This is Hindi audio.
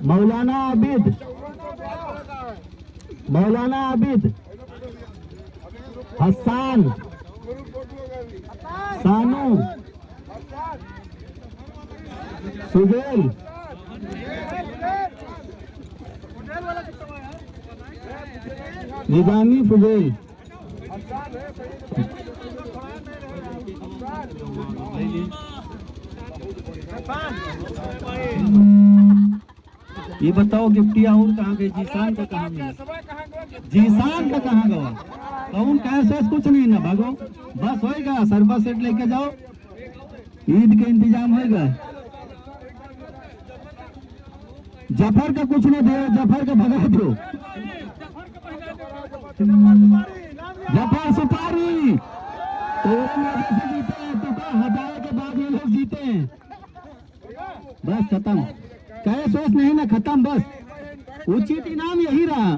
मौलाना आबिद, मौलाना आबिद, हसन, सानू, सुहेल, निजामी फुजेल, ये बताओ गिफ्टिया और कहाँ गई? जीसान का कहाँ गया? जीसान का कहाँ गया? कौन कैसे? कुछ नहीं ना भागो, बस होएगा। सरबा सेट लेके जाओ, ईद के इंतजाम होएगा। जफर का कुछ नहीं दे, जफर का भगा दो। जफर सुपारी तो जीते हैं, तो हटाए के बाद ये लोग जीते हैं। बस खत्म, कहे सोच नहीं ना, खत्म बस। उचित इनाम यही रहा।